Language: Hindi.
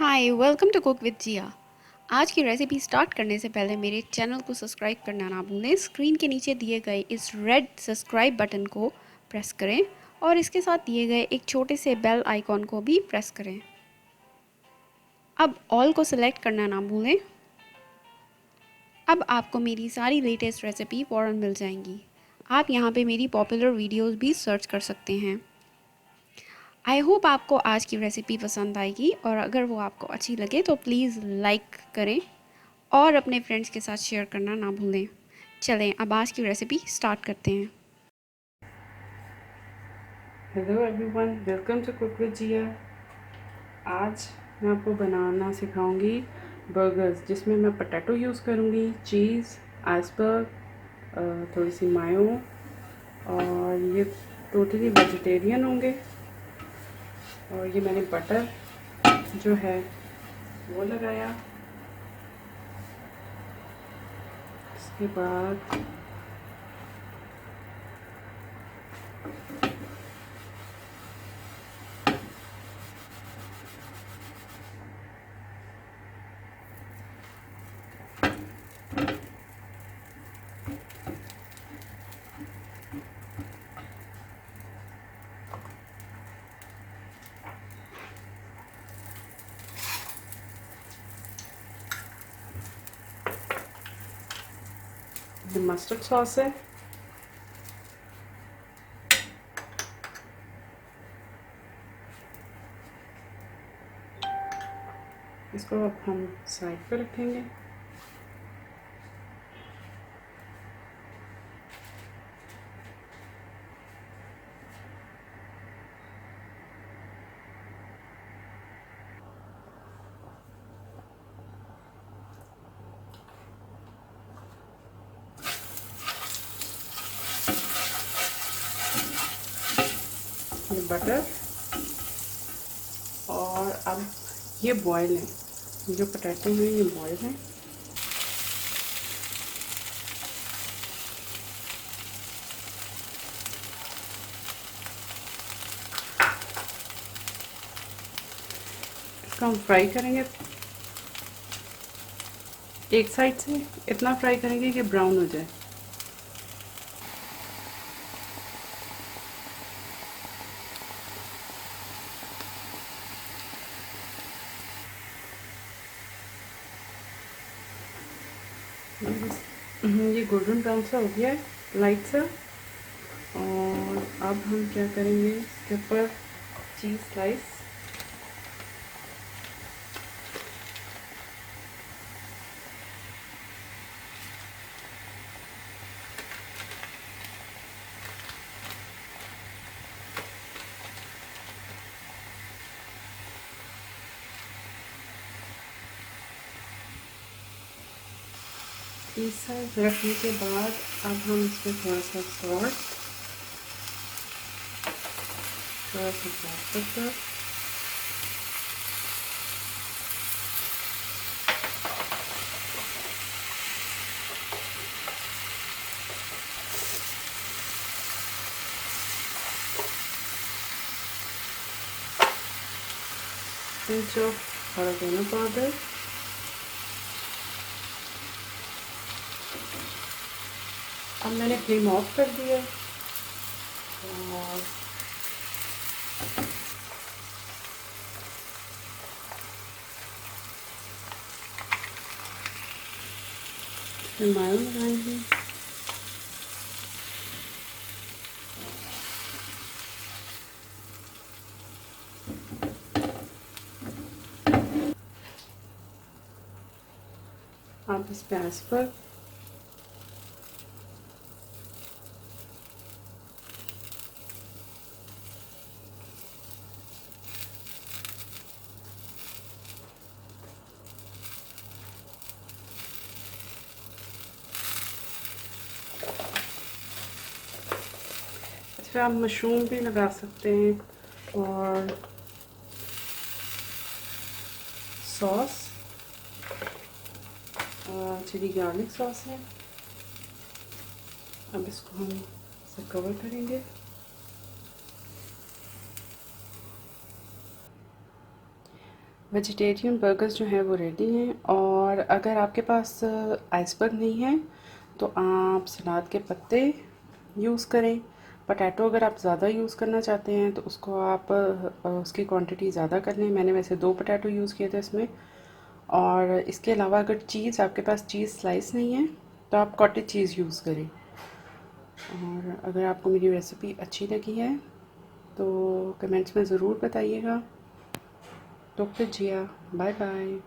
Hi welcome to cook with Jiya. आज की रेसिपी स्टार्ट करने से पहले मेरे चैनल को सब्सक्राइब करना ना भूलें। स्क्रीन के नीचे दिए गए इस रेड सब्सक्राइब बटन को प्रेस करें और इसके साथ दिए गए एक छोटे से बेल आइकॉन को भी प्रेस करें। अब ऑल को सिलेक्ट करना ना भूलें। अब आपको मेरी सारी लेटेस्ट रेसिपी फ़ौरन मिल जाएंगी। आप यहाँ पे मेरी पॉपुलर वीडियोस भी सर्च कर सकते हैं। आई होप आपको आज की रेसिपी पसंद आएगी और अगर वो आपको अच्छी लगे तो प्लीज़ लाइक करें और अपने फ्रेंड्स के साथ शेयर करना ना भूलें। चलें अब आज की रेसिपी स्टार्ट करते हैं। Hello everyone, welcome to cook with Jiya. आज मैं आपको बनाना सिखाऊंगी बर्गर्स, जिसमें मैं पोटैटो यूज़ करूंगी, चीज़, आइसबर्ग, थोड़ी सी मायो, और ये टोटली वेजिटेरियन होंगे। और ये मैंने बटर जो है वो लगाया। इसके बाद ये मस्टर्ड सॉस है। इसको अब हम साइड पे रखेंगे। ये बटर, और अब ये बॉयल है, जो पोटैटो हैं ये बॉयल हैं। इसको हम फ्राई करेंगे। एक साइड से इतना फ्राई करेंगे कि ब्राउन हो जाए। ये गोल्डन ब्राउन सा हो गया है, लाइट सा। और अब हम क्या करेंगे, इसके ऊपर चीज़ स्लाइस, इस साइड रखने के बाद अब हम इसमें थोड़ा सा सॉल्ट, थोड़ा सा black pepper, pinch of oregano powder, अब मैंने फ्लेम ऑफ कर दिया और मायो लगाएंगे। आप इस प्याज पर आप मशरूम भी लगा सकते हैं। और सॉस, चिली गार्लिक सॉस है। अब इसको हम इसे कवर करेंगे। वेजिटेरियन बर्गर्स जो हैं वो रेडी हैं। और अगर आपके पास आइसबर्ग नहीं है तो आप सलाद के पत्ते यूज़ करें। पोटैटो अगर आप ज़्यादा यूज़ करना चाहते हैं तो उसको आप उसकी क्वांटिटी ज़्यादा कर लें। मैंने वैसे 2 पोटैटो यूज़ किए थे इसमें। और इसके अलावा अगर चीज़ आपके पास चीज़ स्लाइस नहीं है तो आप कॉटेज चीज़ यूज़ करें। और अगर आपको मेरी रेसिपी अच्छी लगी है तो कमेंट्स में ज़रूर बताइएगा। Cook with Jiya. Bye bye.